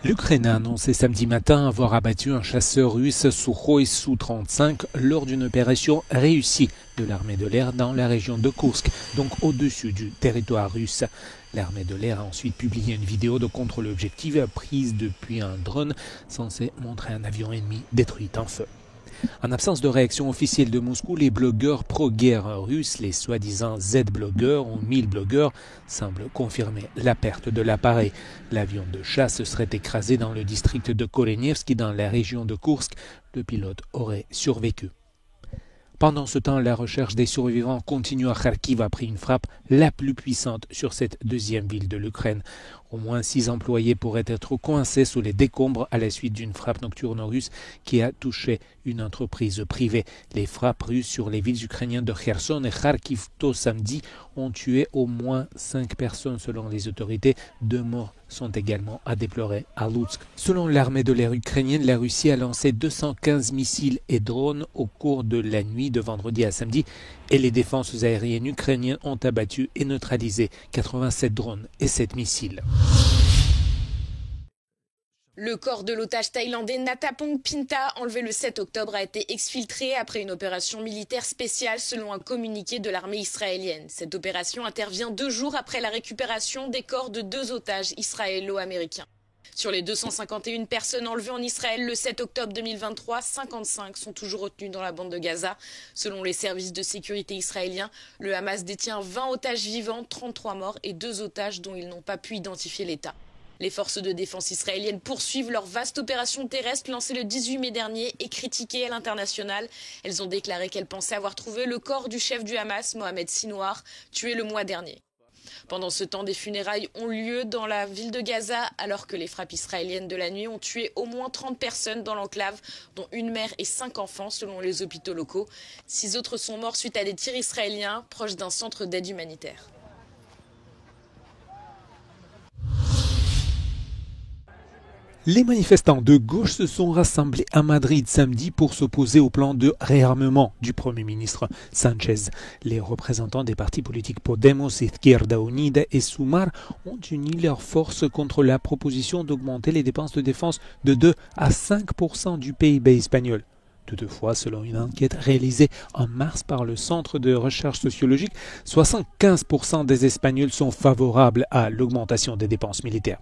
L'Ukraine a annoncé samedi matin avoir abattu un chasseur russe Sukhoi Su-35 lors d'une opération réussie de l'armée de l'air dans la région de Kursk, donc au-dessus du territoire russe. L'armée de l'air a ensuite publié une vidéo de contre-l'objectif prise depuis un drone censé montrer un avion ennemi détruit en feu. En absence de réaction officielle de Moscou, les blogueurs pro-guerre russes, les soi-disant Z-blogueurs ou 1000 blogueurs, semblent confirmer la perte de l'appareil. L'avion de chasse serait écrasé dans le district de Kolenevski, dans la région de Kursk. Le pilote aurait survécu. Pendant ce temps, la recherche des survivants continue à Kharkiv après une frappe la plus puissante sur cette deuxième ville de l'Ukraine. Au moins 6 employés pourraient être coincés sous les décombres à la suite d'une frappe nocturne russe qui a touché une entreprise privée. Les frappes russes sur les villes ukrainiennes de Kherson et Kharkiv tôt samedi ont tué au moins 5 personnes selon les autorités. 2 morts sont également à déplorer à Lutsk. Selon l'armée de l'air ukrainienne, la Russie a lancé 215 missiles et drones au cours de la nuit de vendredi à samedi et les défenses aériennes ukrainiennes ont abattu et neutralisé 87 drones et 7 missiles. Le corps de l'otage thaïlandais Natapong Pinta, enlevé le 7 octobre, a été exfiltré après une opération militaire spéciale selon un communiqué de l'armée israélienne. Cette opération intervient 2 jours après la récupération des corps de 2 otages israélo-américains. Sur les 251 personnes enlevées en Israël le 7 octobre 2023, 55 sont toujours retenues dans la bande de Gaza. Selon les services de sécurité israéliens, le Hamas détient 20 otages vivants, 33 morts et 2 otages dont ils n'ont pas pu identifier l'état. Les forces de défense israéliennes poursuivent leur vaste opération terrestre lancée le 18 mai dernier et critiquée à l'international. Elles ont déclaré qu'elles pensaient avoir trouvé le corps du chef du Hamas, Mohamed Sinwar, tué le mois dernier. Pendant ce temps, des funérailles ont lieu dans la ville de Gaza, alors que les frappes israéliennes de la nuit ont tué au moins 30 personnes dans l'enclave, dont une mère et 5 enfants selon les hôpitaux locaux. 6 autres sont morts suite à des tirs israéliens proches d'un centre d'aide humanitaire. Les manifestants de gauche se sont rassemblés à Madrid samedi pour s'opposer au plan de réarmement du Premier ministre Sánchez. Les représentants des partis politiques Podemos, Izquierda Unida et Sumar ont uni leurs forces contre la proposition d'augmenter les dépenses de défense de 2 à 5% du PIB espagnol. Toutefois, selon une enquête réalisée en mars par le Centre de recherche sociologique, 75% des Espagnols sont favorables à l'augmentation des dépenses militaires.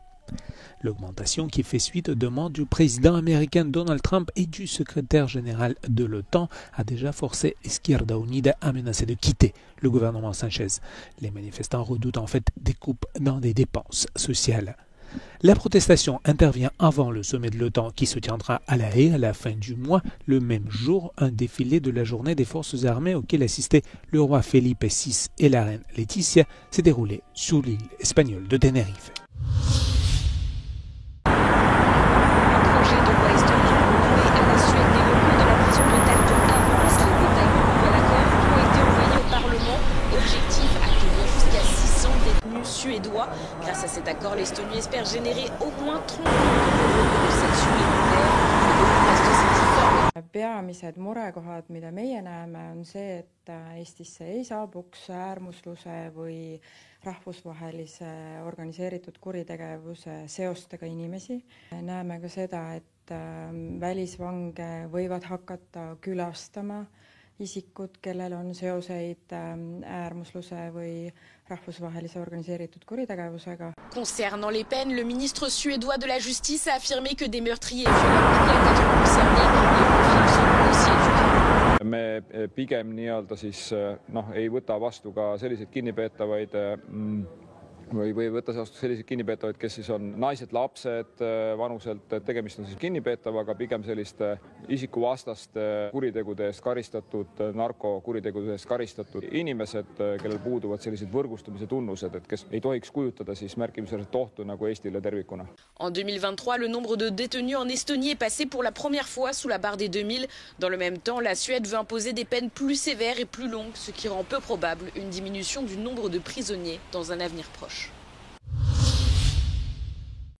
L'augmentation qui fait suite aux demandes du président américain Donald Trump et du secrétaire général de l'OTAN a déjà forcé Izquierda Unida à menacer de quitter le gouvernement Sánchez. Les manifestants redoutent en fait des coupes dans des dépenses sociales. La protestation intervient avant le sommet de l'OTAN qui se tiendra à La Haye à la fin du mois. Le même jour, un défilé de la journée des forces armées auquel assistaient le roi Felipe VI et la reine Laetitia s'est déroulé sur l'île espagnole de Tenerife. Suédois. Grâce à cet accord, l'Estonie espère générer au moins 30 millions d'euros de recettes supplémentaires. Peamised murekohad, mida meie näeme, on see, et Eestisse ei saabuks äärmusluse või rahvusvahelise organiseeritud kuritegevuse seostega inimesi. Näeme ka seda, et välisvange võivad hakata külastama isikud, kellel on seoseid äärmusluse või rahvusvahelise organiseeritud kuritegevusega. Concernant les peines, le ministre suédois de la Justice a affirmé que des meurtriers et violeurs pourraient être concernés. Les conflits sont aussi étudiés. Me pigem nii-öelda siis ei võta vastu ka selliseid kinnipeetavaid või võtta vastu selliseid kinnipeetavaid, kes siis on naised, lapsed vanuselt, tegemist on siis kinnipeetavaga, pigem selliste isikuvastaste kuritegude eest karistatud, narkokuritegude eest karistatud inimesed, kellel puuduvad sellised võrgustumise tunnused, et kes ei tohiks kujutada siis märkimisväärset ohtu nagu Eestile tervikuna. En 2023, le nombre de détenus en Estonie est passé pour la première fois sous la barre des 2000. Dans le même temps, la Suède veut imposer des peines plus sévères et plus longues, ce qui rend peu probable une diminution du nombre de prisonniers dans un avenir proche.